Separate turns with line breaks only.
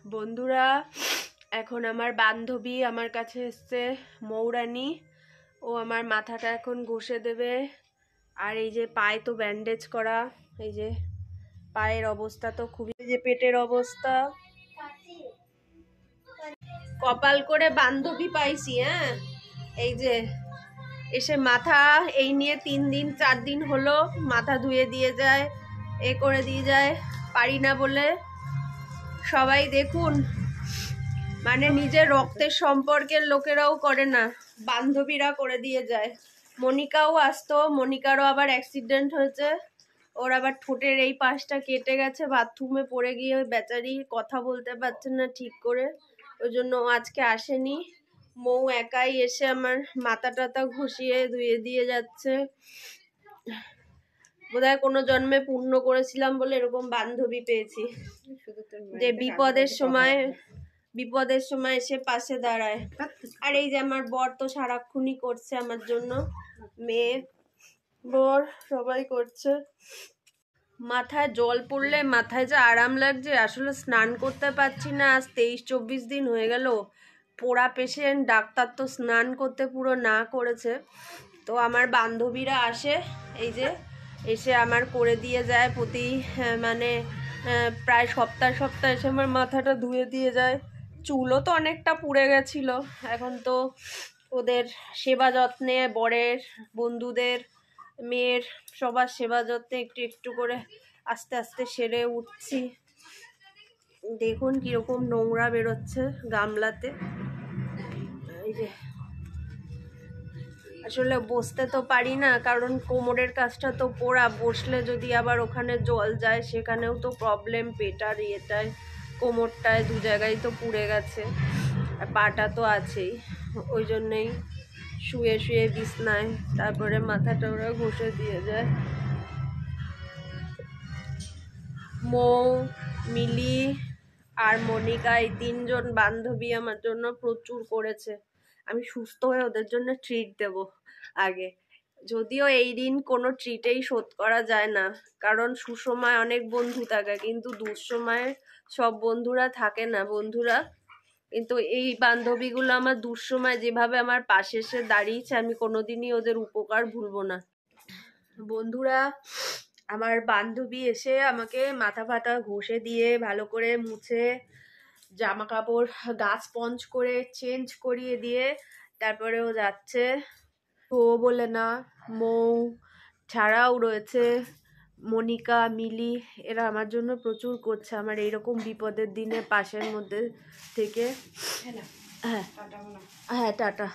বন্ধুরা, এখন আমার বান্ধবী আমার কাছে এসছে, মৌরানী। ও আমার মাথাটা এখন ঘষে দেবে। আর এই যে পায়ে তো ব্যান্ডেজ করা, এই যে পায়ের অবস্থা তো খুবই, এই যে পেটের অবস্থা। কপাল করে বান্ধবী পাইছি। হ্যাঁ, এই যে এসে মাথা এই নিয়ে 3 দিন 4 দিন হলো মাথা ধুয়ে দিয়ে যায়, এ করে দিয়ে যায়। পারি না বলে সবাই দেখুন, মানে নিজের রক্তের সম্পর্কের লোকেরাও করে না, বান্ধবীরা করে দিয়ে যায়। মনিকাও আসতো, মনিকারও আবার অ্যাক্সিডেন্ট হয়েছে। ওর আবার ঠোঁটের এই পাশটা কেটে গেছে, বাথরুমে পড়ে গিয়ে বেচারি কথা বলতে পারছে না ঠিক করে, ওই জন্য ও আজকে আসেনি। মৌ একাই এসে আমার মাথা টাথা ঘষিয়ে ধুয়ে দিয়ে যাচ্ছে। বোধহয় কোনো জন্মে পুণ্য করেছিলাম বলে এরকম বান্ধবী পেয়েছি, যে বিপদের সময় এসে পাশে দাঁড়ায়। আর এই যে আমার বর তো সারাক্ষণই করছে আমার জন্য, মেয়ে বর সবাই করছে। মাথায় জল পড়লে মাথায় যে আরাম লাগছে, আসলে স্নান করতে পারছি না। আজ 23-24 দিন হয়ে গেল, পোড়া পেশেন্ট, ডাক্তার তো স্নান করতে পুরো না করেছে। তো আমার বান্ধবীরা আসে, এই যে এসে আমার করে দিয়ে যায় প্রতি মানে প্রায় সপ্তাহ এসে আমার মাথাটা ধুয়ে দিয়ে যায়। চুলও তো অনেকটা পুড়ে গেছিল। এখন তো ওদের সেবা যত্নে, বরের বন্ধুদের, মেয়ের সবার সেবা যত্নে একটু একটু করে আস্তে আস্তে সেরে উঠছি। দেখুন কিরকম নোংরা বেরোচ্ছে গামলাতে। এই যে আসলে বসতে তো পারি না, কারণ কোমরের কাছটা তো পোড়া, বসলে যদি আবার ওখানে জল যায় সেখানেও তো প্রবলেম। পেটার ইয়েটায়, কোমরটায়, 2 জায়গায় তো পুড়ে গেছে, আর পাটা তো আছেই। ওই জন্যেই শুয়ে শুয়ে বিছনায় তারপরে মাথাটা ওরা ঘষে দিয়ে যায়। মৌ, মিলি আর মনিকা, এই 3 জন বান্ধবী আমার জন্য প্রচুর করেছে। আমি সুস্থ হয়ে ওদের জন্য ট্রিট দেব আগে। যদিও এই দিন কোনো ট্রিটেই শোধ করা যায় না, কারণ সুসময় অনেক বন্ধু থাকে, কিন্তু দুঃসময়ে সব বন্ধুরা থাকে না। বন্ধুরা কিন্তু এই বান্ধবীগুলো আমার দুঃসময় যেভাবে আমার পাশে এসে দাঁড়িয়েছে, আমি কোনোদিনই ওদের উপকার ভুলবো না। বন্ধুরা, আমার বান্ধবী এসে আমাকে মাথা ফাতা ঘষে দিয়ে, ভালো করে মুছে, জামা কাপড় গা স্পঞ্জ করে চেঞ্জ করিয়ে দিয়ে তারপরে ও যাচ্ছে। তো বলে না, মৌ ছাড়াও রয়েছে মনিকা, মিলি, এরা আমার জন্য প্রচুর করছে আমার এইরকম বিপদের দিনে পাশের মধ্যে থেকে। হ্যাঁ হ্যাঁ, টাটা।